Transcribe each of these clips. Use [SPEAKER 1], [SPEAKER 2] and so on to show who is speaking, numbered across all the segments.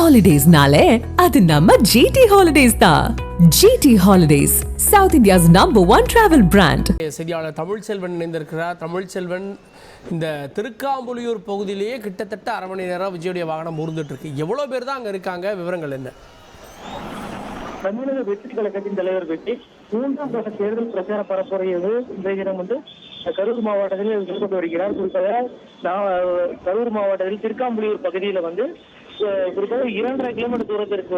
[SPEAKER 1] ஹாலிடேஸ்னாலே அது நம்ம ஜிடி ஹாலிடேஸ் தான். GT holidays, South India's #1 travel brand.
[SPEAKER 2] செய்தியாளர் தமிழ்ச்செல்வன் இணைந்திருக்கிறார். தமிழ்ச்செல்வன், இந்த திருக்காம்புலியூர் பகுதியிலேயே கிட்டத்தட்ட அரை மணி நேரம் விஜயுடைய வாகனம் ஊர்ந்துட்டு இருக்கு. எவ்வளோ பேர் தான் அங்கே இருக்காங்க? விவரங்கள் என்ன?
[SPEAKER 3] தமிழக வெற்றி கழகத்தின் தலைவர் வெற்றி 3ஆம் கட்ட தேர்தல் பிரச்சார பரப்புரையோடு இன்றைய தினம் கரூர் மாவட்டத்தில் ஈடுபட்டு வருகிறார். குறிப்பாக கரூர் மாவட்டத்தில் திருக்காம்புலியூர் பகுதியில் குறிப்பாக 2.5 கிலோமீட்டர் தூரத்திற்கு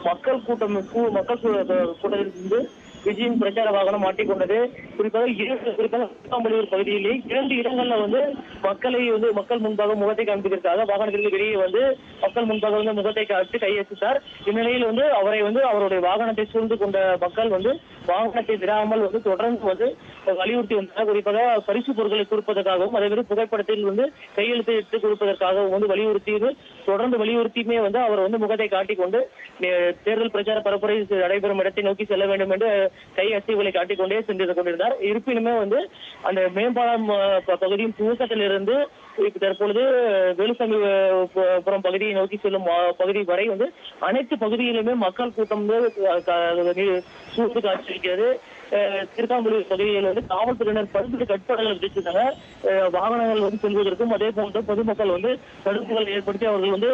[SPEAKER 3] மக்கள் கூட்டத்திலிருந்து விஜயின் பிரச்சார வாகனம் மாட்டிக்கொண்டது. குறிப்பாக திருக்காம்புலியூர் பகுதியிலே 2 இடங்கள்ல மக்கள் முன்பாக முகத்தை காண்பிப்பதற்காக வாகனத்திற்கு வெளியே மக்கள் முன்பாக முகத்தை காட்டி கையெழுத்தார். இந்நிலையில் அவரை அவருடைய வாகனத்தை சூழ்ந்து கொண்ட மக்கள் வாகனத்தை விடாமல் தொடர்ந்து வலியுறுத்தி வந்தார். குறிப்பாக பரிசு பொருட்களை கொடுப்பதற்காகவும் அதேமாதிரி புகைப்படத்தில் கையெழுத்து எடுத்து கொடுப்பதற்காகவும் தொடர்ந்து வலியுறுத்தியுமே அவர் முகத்தை காட்டிக்கொண்டு தேர்தல் பிரச்சார பரப்புரை நடைபெறும் இடத்தை நோக்கி செல்ல வேண்டும் என்று கை அசைவுகளை காட்டிக்கொண்டே சென்று கொண்டிருந்தார். இருப்பினுமே அந்த மேம்பாலம் பகுதியின் துவக்கத்திலிருந்து தற்பொழுது வேலுசாமிபுரம் பகுதியை நோக்கி செல்லும் பகுதி வரை அனைத்து பகுதியிலுமே மக்கள் கூட்டம் சூழ்ந்து காட்சியிருக்கிறது. திருக்காம்புலியூர் பகுதியில் காவல்துறையினர் பல்வேறு கட்டுப்பாடுகள் விதிச்சிருக்காங்க. வாகனங்கள் செல்வதற்கும் அதே போன்ற பொதுமக்கள் தடுப்புகள் ஏற்படுத்தி அவர்கள்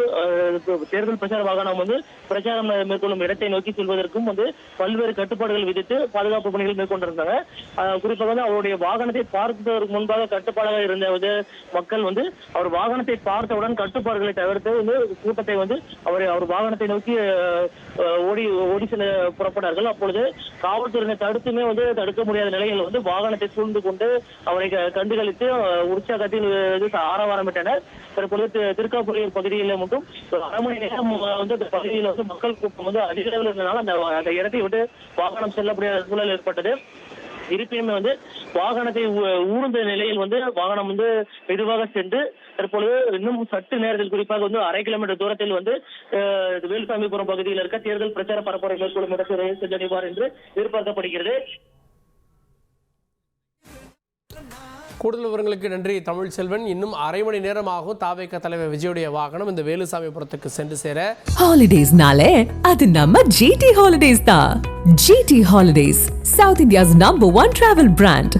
[SPEAKER 3] தேர்தல் பிரச்சார வாகனம் பிரச்சாரம் மேற்கொள்ளும் இடத்தை நோக்கி செல்வதற்கும் பல்வேறு கட்டுப்பாடுகள் விதித்து பாதுகாப்பு பணிகள் மேற்கொண்டிருந்தாங்க. குறிப்பாக அவருடைய வாகனத்தை பார்ப்பதற்கு முன்பாக கட்டுப்பாடாக இருந்த மக்கள் அவர் வாகனத்தை பார்த்தவுடன் கட்டுப்பாடுகளை தவிர்த்து கூட்டத்தை அவர் வாகனத்தை நோக்கி ஓடி செல்ல புறப்பட்டார்கள். அப்பொழுது காவல்துறையினர் தடுத்துமே தடுக்க முடியாத நிலையில் வாகனத்தை சூழ்ந்து கொண்டு அவரை கண்டுகளித்து உற்சாகத்தில் ஆரவாரமிட்டனர். தற்பொழுது திருக்காம்புலியூர் பகுதியில் மட்டும் அரை மணி நேரம் அந்த பகுதியில் மக்கள் கூட்டம் அதிக அளவில் இருந்தனால அந்த இடத்தை விட்டு வாகனம் செல்ல முடியாத சூழல் ஏற்பட்டது. இருப்பினுமே வாகனத்தை ஊர்ந்த நிலையில் வாகனம் மெதுவாக சென்று தற்பொழுது இன்னும் சற்று நேரத்தில் குறிப்பாக 1/2 கிலோமீட்டர் தூரத்தில் வேலுசாமிபுரம் பகுதியில் இருக்க தேர்தல் பிரச்சார பரப்புரை மேற்கொள்ளும் இடத்தை சென்றடைவார் என்று எதிர்பார்க்கப்படுகிறது.
[SPEAKER 2] கூடுதல் விவரங்களுக்கு நன்றி தமிழ்ச்செல்வன். இன்னும் அரை மணி நேரம் ஆகும் தாவேக தலைவர் விஜயுடைய வாகனம் இந்த வேலுசாமிபுரத்துக்கு சென்று சேர.
[SPEAKER 1] ஹாலிடேஸ்னாலே அது நம்ம ஜிடி ஹாலிடேஸ் தான். GT holidays, South India's #1 travel brand.